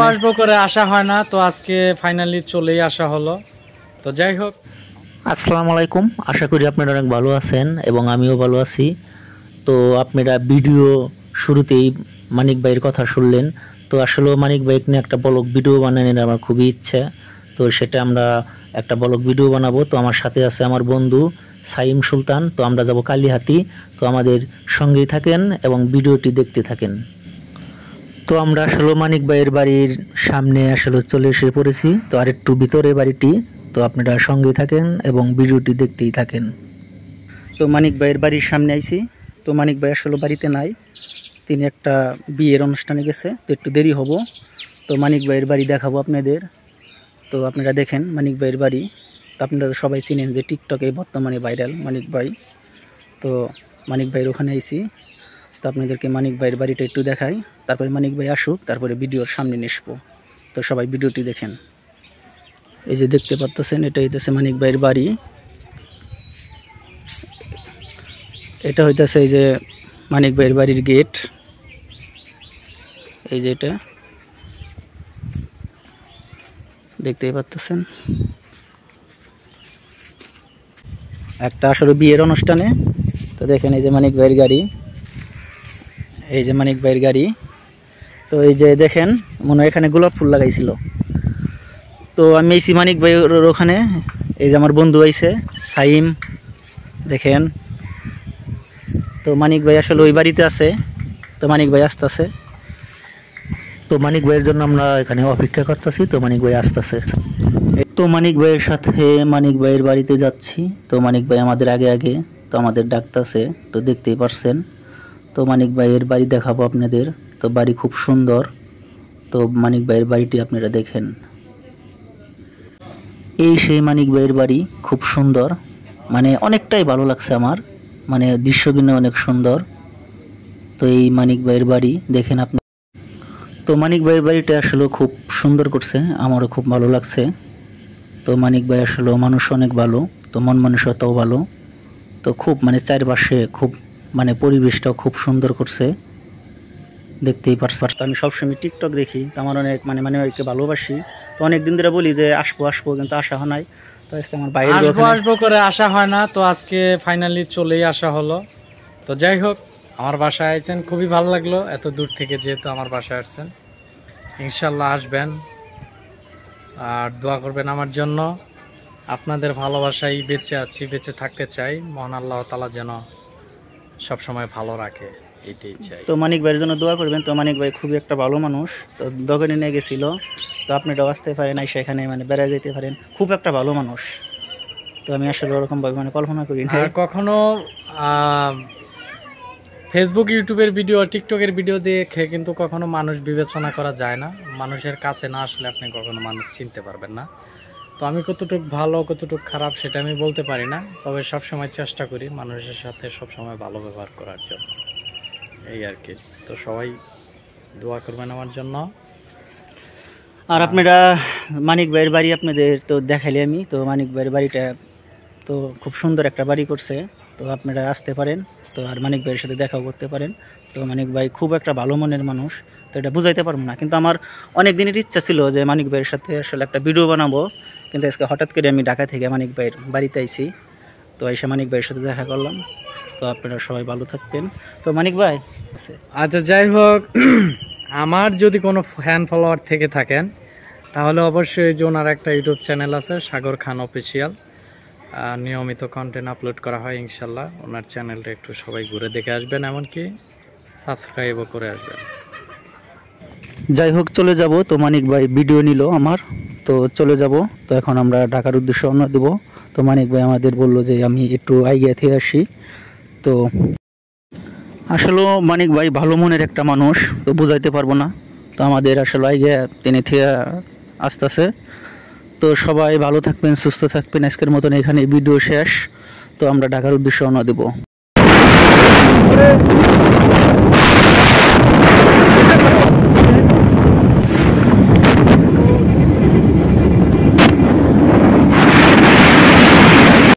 আসবো করে আসা হয় না, তো আজকে ফাইনালি চলেই আসা হলো। তো যাই হোক, আসসালামু আলাইকুম। আশা করি আপনারা অনেক ভালো আছেন এবং আমিও ভালো আছি। তো আপনারা ভিডিও শুরুতেই মানিক ভাইয়ের কথা শুনলেন। তো আসলে মানিক ভাইকে নিয়ে একটা ব্লগ ভিডিও বানানোর আমার খুবই ইচ্ছা। তো সেটা আমরা একটা ব্লগ ভিডিও বানাবো। তো আমার সাথে আছে আমার বন্ধু সাইম সুলতান। তো আমরা যাব কালীহাতি। তো আমাদের সঙ্গেই থাকেন এবং ভিডিওটি দেখতে থাকেন। তো আমরা আসলে মানিক ভাইয়ের বাড়ির সামনে আসলে চলে এসে পড়েছি। তো আর একটু ভিতরে বাড়িটি। তো আপনারা সঙ্গেই থাকেন এবং ভিডিওটি দেখতেই থাকেন। তো মানিক ভাইয়ের বাড়ির সামনে আইছি। তো মানিক ভাই আসলে বাড়িতে নাই, তিনি একটা বিয়ের অনুষ্ঠানে গেছে, তো একটু দেরি হব। তো মানিক ভাইয়ের বাড়ি দেখাবো আপনাদের। তো আপনারা দেখেন মানিক ভাইয়ের বাড়ি। তো আপনারা সবাই চিনেন যে টিকটকে বর্তমানে ভাইরাল মানিক ভাই। তো মানিক ভাইয়ের ওখানে আইছি। তো আপনাদেরকে মানিক ভাইয়ের বাড়িটা একটু দেখাই, তারপরে মানিক ভাই আসুক, তারপরে ভিডিওর সামনে নিসবো। তো সবাই ভিডিওটি দেখেন। এই যে দেখতে পাচ্ছেন, এটা হইতেছে মানিক ভাইয়ের বাড়ি। এটা হইতেছে এই যে মানিক ভাইয়ের বাড়ির গেট। এই যে এটা দেখতেই পাচ্ছেন, একটা আসলে বিয়ের অনুষ্ঠানে। তো দেখেন এই যে মানিক ভাইয়ের গাড়ি, এই যে মানিক ভাইয়ের গাড়ি। তো এই যে দেখেন, মনে হয় এখানে গোলাপ ফুল লাগাইছিল। তো আমি আইছি মানিক ভাইয়ের ওখানে। এই যে আমার বন্ধু আইছে সাইম, দেখেন। তো মানিক ভাই আসলে ওই বাড়িতে আছে। তো মানিক ভাই আসতেছে। তো মানিক ভাইয়ের জন্য আমরা এখানে অপেক্ষা করতেছি। তো মানিক ভাই আসতেছে। তো মানিক ভাইয়ের সাথে মানিক ভাইয়ের বাড়িতে যাচ্ছি। তো মানিক ভাই আমাদের আগে আগে, তো আমাদের ডাকতেছে। তো দেখতেই পারছেন। তো মানিক ভাইয়ের বাড়ি দেখাবো আপনাদের। তো বাড়ি খুব সুন্দর। তো মানিক ভাইয়ের বাড়িটি আপনারা দেখেন। এই সেই মানিক ভাইয়ের বাড়ি, খুব সুন্দর, মানে অনেকটাই ভালো লাগছে আমার, মানে দৃশ্য কিন্তু অনেক সুন্দর। তো এই মানিক ভাইয়ের বাড়ি দেখেন আপনি। তো মানিক ভাইয়ের বাড়িটা আসলে খুব সুন্দর করছে, আমারও খুব ভালো লাগছে। তো মানিক ভাই আসলে মানুষ অনেক ভালো, তো মন মানসিকতাও ভালো। তো খুব মানে চারপাশে খুব মানে পরিবেশটাও খুব সুন্দর করছে, দেখতেই পারছেন। আমি সবসময় টিকটক দেখি, তো আমার অনেক মানে ওকে ভালোবাসি। তো অনেক দিন ধরে বলি যে আসবো আসবো, কিন্তু আসা হয় নাই। তো আজকে আমার বাইরে আসবো করে আসা হয় না, তো আজকে ফাইনালি চলেই আসা হলো। তো যাই হোক, আমার বাসায় আইছেন, খুবই ভালো লাগলো এত দূর থেকে যেহেতু আমার বাসায় আসছেন। ইনশাল্লাহ আসবেন আর দোয়া করবেন আমার জন্য। আপনাদের ভালোবাসায় বেঁচে আছি, বেঁচে থাকতে চাই। মহান আল্লাহ তাআলা যেন সবসময় ভালো রাখে, এটাই চাই। তো মানিক ভাইয়ের জন্য দোয়া করবেন। তো মানিক ভাই খুবই একটা ভালো মানুষ। তো দোকানে নিয়ে গেছিল। তো আপনারাও আসতে পারেন, সেখানে মানে বেড়ায় যেতে পারেন, খুব একটা ভালো মানুষ। তো আমি আসলে ওরকম ভাবে মানে কল্পনা করি না। আর কখনো ফেসবুক ইউটিউবের ভিডিও টিকটকের ভিডিও দেখে কিন্তু কখনো মানুষ বিবেচনা করা যায় না। মানুষের কাছে না আসলে আপনি কখনো মানুষ চিনতে পারবেন না। তো আমি কতটুকু ভালো কতটুকু খারাপ সেটা আমি বলতে পারি না, তবে সবসময় চেষ্টা করি মানুষের সাথে সবসময় ভালো ব্যবহার করার জন্য, এই আর কি। তো সবাই দোয়া করবেন আমার জন্য। আর আপনারা মানিক ভাইয়ের বাড়ি আপনাদের তো দেখাইলে আমি। তো মানিক ভাইয়ের বাড়িটা তো খুব সুন্দর একটা বাড়ি করছে। তো আপনারা আসতে পারেন। তো আর মানিক ভাইয়ের সাথে দেখাও করতে পারেন। তো মানিক ভাই খুব একটা ভালো মনের মানুষ। তো এটা বুঝাইতে পারবো না, কিন্তু আমার অনেক দিনের ইচ্ছা ছিল যে মানিক ভাইয়ের সাথে আসলে একটা ভিডিও বানাবো। কিন্তু আজকে হঠাৎ করে আমি ঢাকা থেকে মানিক ভাইয়ের বাড়িতে আইছি। তো এসে মানিক ভাইয়ের সাথে দেখা করলাম। তো আপনারা সবাই ভালো থাকবেন। তো মানিক ভাই আচ্ছা, যাই হোক, আমার যদি কোনো ফ্যান ফলোয়ার থেকে থাকেন তাহলে অবশ্যই যে ওনার একটা ইউটিউব চ্যানেল আছে সাগর খান অফিসিয়াল, নিয়মিত কন্টেন্ট আপলোড করা হয়। ইনশাল্লাহ ওনার চ্যানেলটা একটু সবাই ঘুরে দেখে আসবেন, এমনকি সাবস্ক্রাইবও করে আসবেন। যাই হোক, চলে যাব। তো মানিক ভাই ভিডিও নিল আমার, তো চলে যাব। তো এখন আমরা ঢাকার উদ্দেশ্যে রওনা দেব। তো মানিক ভাই আমাদের বললো যে আমি একটু আইগিয়া থেকে আসি। তো আসলে মানিক ভাই ভালো মনের একটা মানুষ, তো বুঝাইতে পারবো না। তো আমাদের আসলে আইগিয়া তিনি থেকে আসতেছে। তো সবাই ভালো থাকবেন, সুস্থ থাকবেন। আজকের মতন এখানে ভিডিও শেষ। তো আমরা ঢাকার উদ্দেশ্যে রওনা দেব।